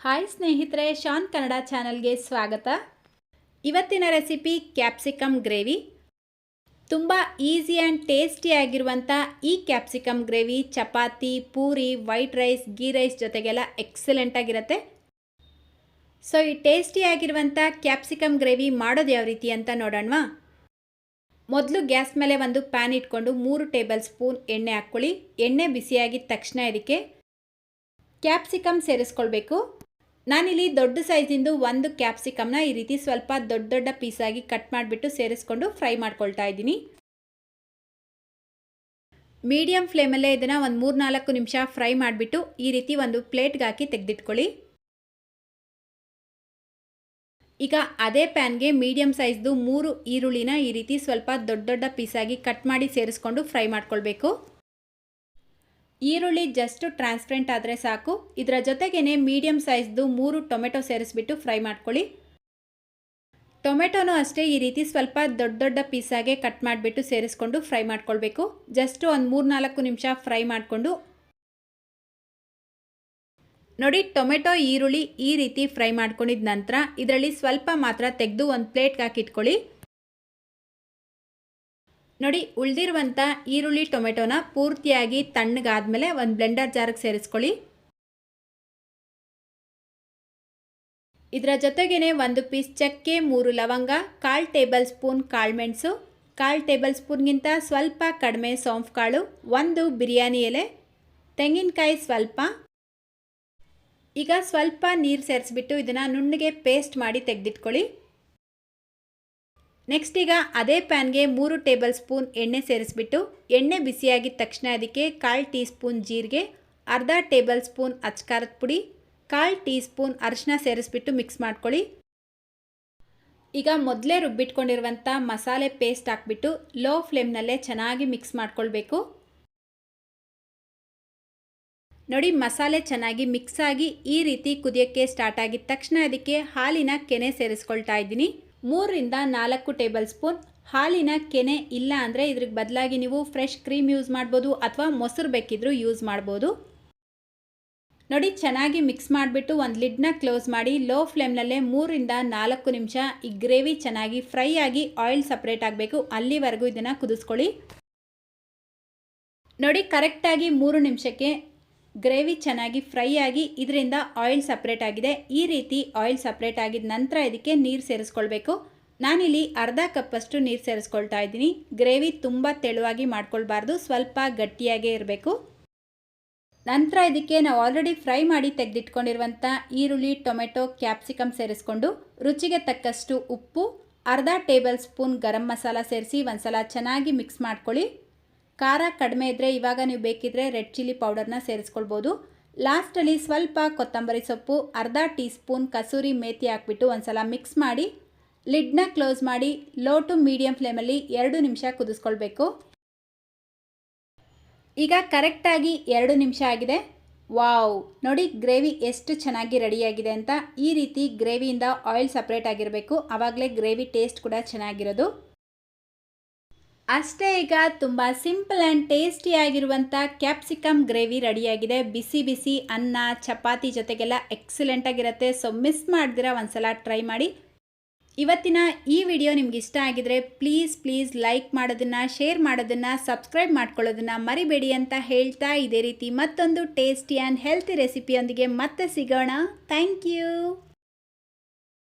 Hi ಸ್ನೇಹಿತರೆ, ಶಾನ್ ಕನ್ನಡ ಚಾನಲ್ಗೆ ಸ್ವಾಗತ. ಇವತ್ತಿನ ರೆಸಿಪಿ ಕ್ಯಾಪ್ಸಿಕಮ್ ಗ್ರೇವಿ. ತುಂಬ ಈಸಿ ಆ್ಯಂಡ್ ಟೇಸ್ಟಿಯಾಗಿರುವಂಥ ಈ capsicum gravy chapati, puri, white rice, ghee rice ಜೊತೆಗೆಲ್ಲ ಎಕ್ಸಲೆಂಟಾಗಿರುತ್ತೆ. ಸೊ ಈ ಟೇಸ್ಟಿಯಾಗಿರುವಂಥ ಕ್ಯಾಪ್ಸಿಕಮ್ ಗ್ರೇವಿ ಮಾಡೋದು ಯಾವ ರೀತಿ ಅಂತ ನೋಡೋಣವಾ. ಮೊದಲು ಗ್ಯಾಸ್ ಮೇಲೆ ಒಂದು ಪ್ಯಾನ್ ಇಟ್ಕೊಂಡು 3 ಟೇಬಲ್ ಸ್ಪೂನ್ ಎಣ್ಣೆ ಹಾಕ್ಕೊಳ್ಳಿ. ಎಣ್ಣೆ ಬಿಸಿಯಾಗಿದ್ದ ತಕ್ಷಣ ಇದಕ್ಕೆ ಕ್ಯಾಪ್ಸಿಕಮ್ ಸೇರಿಸ್ಕೊಳ್ಬೇಕು. ನಾನಿಲ್ಲಿ ದೊಡ್ಡ ಸೈಜಿಂದು ಒಂದು ಕ್ಯಾಪ್ಸಿಕಮ್ನ ಈ ರೀತಿ ಸ್ವಲ್ಪ ದೊಡ್ಡ ದೊಡ್ಡ ಪೀಸಾಗಿ ಕಟ್ ಮಾಡಿಬಿಟ್ಟು ಸೇರಿಸ್ಕೊಂಡು ಫ್ರೈ ಮಾಡ್ಕೊಳ್ತಾ ಇದ್ದೀನಿ. ಮೀಡಿಯಂ ಫ್ಲೇಮಲ್ಲೇ ಇದನ್ನು ಒಂದು 3-4 ನಿಮಿಷ ಫ್ರೈ ಮಾಡಿಬಿಟ್ಟು ಈ ರೀತಿ ಒಂದು ಪ್ಲೇಟ್ಗೆ ಹಾಕಿ ತೆಗೆದಿಟ್ಕೊಳ್ಳಿ. ಈಗ ಅದೇ ಪ್ಯಾನ್ಗೆ ಮೀಡಿಯಂ ಸೈಜ್ದು 3 ಈರುಳ್ಳಿನ ಈ ರೀತಿ ಸ್ವಲ್ಪ ದೊಡ್ಡ ದೊಡ್ಡ ಪೀಸಾಗಿ ಕಟ್ ಮಾಡಿ ಸೇರಿಸ್ಕೊಂಡು ಫ್ರೈ ಮಾಡ್ಕೊಳ್ಬೇಕು. ಈರುಳ್ಳಿ ಜಸ್ಟ್ ಟ್ರಾನ್ಸ್ಪರೆಂಟ್ ಆದರೆ ಸಾಕು. ಇದರ ಜೊತೆಗೇ ಮೀಡಿಯಂ ಸೈಜ್ದು 3 ಟೊಮೆಟೊ ಸೇರಿಸ್ಬಿಟ್ಟು ಫ್ರೈ ಮಾಡ್ಕೊಳ್ಳಿ. ಟೊಮೆಟೊನೂ ಅಷ್ಟೇ ಈ ರೀತಿ ಸ್ವಲ್ಪ ದೊಡ್ಡ ದೊಡ್ಡ ಪೀಸಾಗೆ ಕಟ್ ಮಾಡಿಬಿಟ್ಟು ಸೇರಿಸ್ಕೊಂಡು ಫ್ರೈ ಮಾಡ್ಕೊಳ್ಬೇಕು. ಜಸ್ಟ್ ಒಂದು 3-4 ನಿಮಿಷ ಫ್ರೈ ಮಾಡಿಕೊಂಡು ನೋಡಿ, ಟೊಮೆಟೊ ಈರುಳ್ಳಿ ಈ ರೀತಿ ಫ್ರೈ ಮಾಡ್ಕೊಂಡಿದ ನಂತರ ಇದರಲ್ಲಿ ಸ್ವಲ್ಪ ಮಾತ್ರ ತೆಗೆದು ಒಂದು ಪ್ಲೇಟ್ಗೆ ಹಾಕಿಟ್ಕೊಳ್ಳಿ. ನೋಡಿ, ಉಳಿದಿರುವಂಥ ಈರುಳ್ಳಿ ಟೊಮೆಟೊನ ಪೂರ್ತಿಯಾಗಿ ತಣ್ಣಗಾದ್ಮೇಲೆ ಒಂದು ಬ್ಲೆಂಡರ್ ಜಾರ್ಗೆ ಸೇರಿಸ್ಕೊಳ್ಳಿ. ಇದರ ಜೊತೆಗೇ ಒಂದು ಪೀಸ್ ಚಕ್ಕೆ, 3 ಲವಂಗ, 1/4 ಟೇಬಲ್ ಸ್ಪೂನ್ ಕಾಳುಮೆಣಸು, 1/4 ಟೇಬಲ್ ಸ್ಪೂನ್ಗಿಂತ ಸ್ವಲ್ಪ ಕಡಿಮೆ ಸೌಂಫ್ ಕಾಳು, 1 ಬಿರಿಯಾನಿ ಎಲೆ, ತೆಂಗಿನಕಾಯಿ ಸ್ವಲ್ಪ. ಈಗ ಸ್ವಲ್ಪ ನೀರು ಸೇರಿಸ್ಬಿಟ್ಟು ಇದನ್ನು ನುಣ್ಣಗೆ ಪೇಸ್ಟ್ ಮಾಡಿ ತೆಗೆದಿಟ್ಕೊಳ್ಳಿ. ನೆಕ್ಸ್ಟ್ ಈಗ ಅದೇ ಪ್ಯಾನ್ಗೆ 3 ಟೇಬಲ್ ಸ್ಪೂನ್ ಎಣ್ಣೆ ಸೇರಿಸ್ಬಿಟ್ಟು ಎಣ್ಣೆ ಬಿಸಿಯಾಗಿದ್ದ ತಕ್ಷಣ ಅದಕ್ಕೆ 1/4 ಟೀ ಸ್ಪೂನ್ ಜೀರಿಗೆ, ಅರ್ಧ ಟೇಬಲ್ ಸ್ಪೂನ್ ಅಚ್ಕಾರದ ಪುಡಿ, 1/4 ಟೀ ಸ್ಪೂನ್ ಅರಿಶಿನ ಸೇರಿಸ್ಬಿಟ್ಟು ಮಿಕ್ಸ್ ಮಾಡ್ಕೊಳ್ಳಿ. ಈಗ ಮೊದಲೇ ರುಬ್ಬಿಟ್ಕೊಂಡಿರುವಂಥ ಮಸಾಲೆ ಪೇಸ್ಟ್ ಹಾಕ್ಬಿಟ್ಟು ಲೋ ಫ್ಲೇಮ್ನಲ್ಲೇ ಚೆನ್ನಾಗಿ ಮಿಕ್ಸ್ ಮಾಡ್ಕೊಳ್ಬೇಕು. ನೋಡಿ, ಮಸಾಲೆ ಚೆನ್ನಾಗಿ ಮಿಕ್ಸ್ ಆಗಿ ಈ ರೀತಿ ಕುದಿಯೋಕ್ಕೆ ಸ್ಟಾರ್ಟ್ ಆಗಿದ ತಕ್ಷಣ ಅದಕ್ಕೆ ಹಾಲಿನ ಕೆನೆ ಸೇರಿಸ್ಕೊಳ್ತಾ ಇದ್ದೀನಿ. 3-4 ಟೇಬಲ್ ಸ್ಪೂನ್. ಹಾಲಿನ ಕೆನೆ ಇಲ್ಲ ಅಂದರೆ ಇದ್ರಿಗೆ ಬದಲಾಗಿ ನೀವು ಫ್ರೆಶ್ ಕ್ರೀಮ್ ಯೂಸ್ ಮಾಡ್ಬೋದು ಅಥವಾ ಮೊಸರು ಬೇಕಿದ್ರೂ ಯೂಸ್ ಮಾಡ್ಬೋದು. ನೋಡಿ, ಚೆನ್ನಾಗಿ ಮಿಕ್ಸ್ ಮಾಡಿಬಿಟ್ಟು ಒಂದು ಲಿಡ್ನ ಕ್ಲೋಸ್ ಮಾಡಿ ಲೋ ಫ್ಲೇಮ್ನಲ್ಲೇ 3-4 ನಿಮಿಷ ಈ ಗ್ರೇವಿ ಚೆನ್ನಾಗಿ ಫ್ರೈ ಆಗಿ ಆಯಿಲ್ ಸಪ್ರೇಟ್ ಆಗಬೇಕು. ಅಲ್ಲಿವರೆಗೂ ಇದನ್ನು ಕುದಿಸ್ಕೊಳ್ಳಿ. ನೋಡಿ, ಕರೆಕ್ಟಾಗಿ 3 ನಿಮಿಷಕ್ಕೆ ಗ್ರೇವಿ ಚೆನ್ನಾಗಿ ಫ್ರೈ ಆಗಿ ಇದರಿಂದ ಆಯಿಲ್ ಸಪ್ರೇಟ್ ಆಗಿದೆ. ಈ ರೀತಿ ಆಯಿಲ್ ಸಪ್ರೇಟ್ ಆಗಿದ ನಂತರ ಇದಕ್ಕೆ ನೀರು ಸೇರಿಸ್ಕೊಳ್ಬೇಕು. ನಾನಿಲ್ಲಿ ಅರ್ಧ ಕಪ್ಪಷ್ಟು ನೀರು ಸೇರಿಸ್ಕೊಳ್ತಾ ಇದ್ದೀನಿ. ಗ್ರೇವಿ ತುಂಬ ತೆಳುವಾಗಿ ಮಾಡ್ಕೊಳ್ಬಾರ್ದು, ಸ್ವಲ್ಪ ಗಟ್ಟಿಯಾಗೇ ಇರಬೇಕು. ನಂತರ ಇದಕ್ಕೆ ನಾವು ಆಲ್ರೆಡಿ ಫ್ರೈ ಮಾಡಿ ತೆಗೆದಿಟ್ಕೊಂಡಿರುವಂಥ ಈರುಳ್ಳಿ, ಟೊಮೆಟೊ, ಕ್ಯಾಪ್ಸಿಕಮ್ ಸೇರಿಸ್ಕೊಂಡು ರುಚಿಗೆ ತಕ್ಕಷ್ಟು ಉಪ್ಪು, ಅರ್ಧ ಟೇಬಲ್ ಸ್ಪೂನ್ ಗರಂ ಮಸಾಲ ಸೇರಿಸಿ ಒಂದ್ಸಲ ಚೆನ್ನಾಗಿ ಮಿಕ್ಸ್ ಮಾಡ್ಕೊಳ್ಳಿ. ಖಾರ ಕಡಿಮೆ ಇದ್ದರೆ ಇವಾಗ ನೀವು ಬೇಕಿದ್ರೆ ರೆಡ್ ಚಿಲ್ಲಿ ಪೌಡರ್ನ ಸೇರಿಸ್ಕೊಳ್ಬೋದು. ಲಾಸ್ಟಲ್ಲಿ ಸ್ವಲ್ಪ ಕೊತ್ತಂಬರಿ ಸೊಪ್ಪು, ಅರ್ಧ ಟೀ ಸ್ಪೂನ್ ಕಸೂರಿ ಮೇಥಿ ಹಾಕ್ಬಿಟ್ಟು ಒಂದ್ಸಲ ಮಿಕ್ಸ್ ಮಾಡಿ ಲಿಡ್ನ ಕ್ಲೋಸ್ ಮಾಡಿ ಲೋ ಟು ಮೀಡಿಯಂ ಫ್ಲೇಮಲ್ಲಿ 2 ನಿಮಿಷ ಕುದಿಸ್ಕೊಳ್ಬೇಕು. ಈಗ ಕರೆಕ್ಟಾಗಿ 2 ನಿಮಿಷ ಆಗಿದೆ. ವಾವ್, ನೋಡಿ ಗ್ರೇವಿ ಎಷ್ಟು ಚೆನ್ನಾಗಿ ರೆಡಿಯಾಗಿದೆ ಅಂತ. ಈ ರೀತಿ ಗ್ರೇವಿಯಿಂದ ಆಯಿಲ್ ಸಪ್ರೇಟ್ ಆಗಿರಬೇಕು, ಆವಾಗಲೇ ಗ್ರೇವಿ ಟೇಸ್ಟ್ ಕೂಡ ಚೆನ್ನಾಗಿರೋದು. ಅಷ್ಟೇ, ಈಗ ತುಂಬ ಸಿಂಪಲ್ ಆ್ಯಂಡ್ ಟೇಸ್ಟಿಯಾಗಿರುವಂಥ ಕ್ಯಾಪ್ಸಿಕಮ್ ಗ್ರೇವಿ ರೆಡಿಯಾಗಿದೆ. ಬಿಸಿ ಬಿಸಿ ಅನ್ನ, ಚಪಾತಿ ಜೊತೆಗೆಲ್ಲ ಎಕ್ಸಲೆಂಟಾಗಿರುತ್ತೆ. ಸೊ ಮಿಸ್ ಮಾಡ್ದಿರ ಒಂದ್ಸಲ ಟ್ರೈ ಮಾಡಿ. ಇವತ್ತಿನ ಈ ವಿಡಿಯೋ ನಿಮ್ಗೆ ಇಷ್ಟ ಆಗಿದ್ರೆ ಪ್ಲೀಸ್ ಲೈಕ್ ಮಾಡೋದನ್ನು, ಶೇರ್ ಮಾಡೋದನ್ನು, ಸಬ್ಸ್ಕ್ರೈಬ್ ಮಾಡ್ಕೊಳ್ಳೋದನ್ನು ಮರಿಬೇಡಿ ಅಂತ ಹೇಳ್ತಾ ಇದೇ ರೀತಿ ಮತ್ತೊಂದು ಟೇಸ್ಟಿ ಆ್ಯಂಡ್ ಹೆಲ್ತಿ ರೆಸಿಪಿಯೊಂದಿಗೆ ಮತ್ತೆ ಸಿಗೋಣ. Thank you.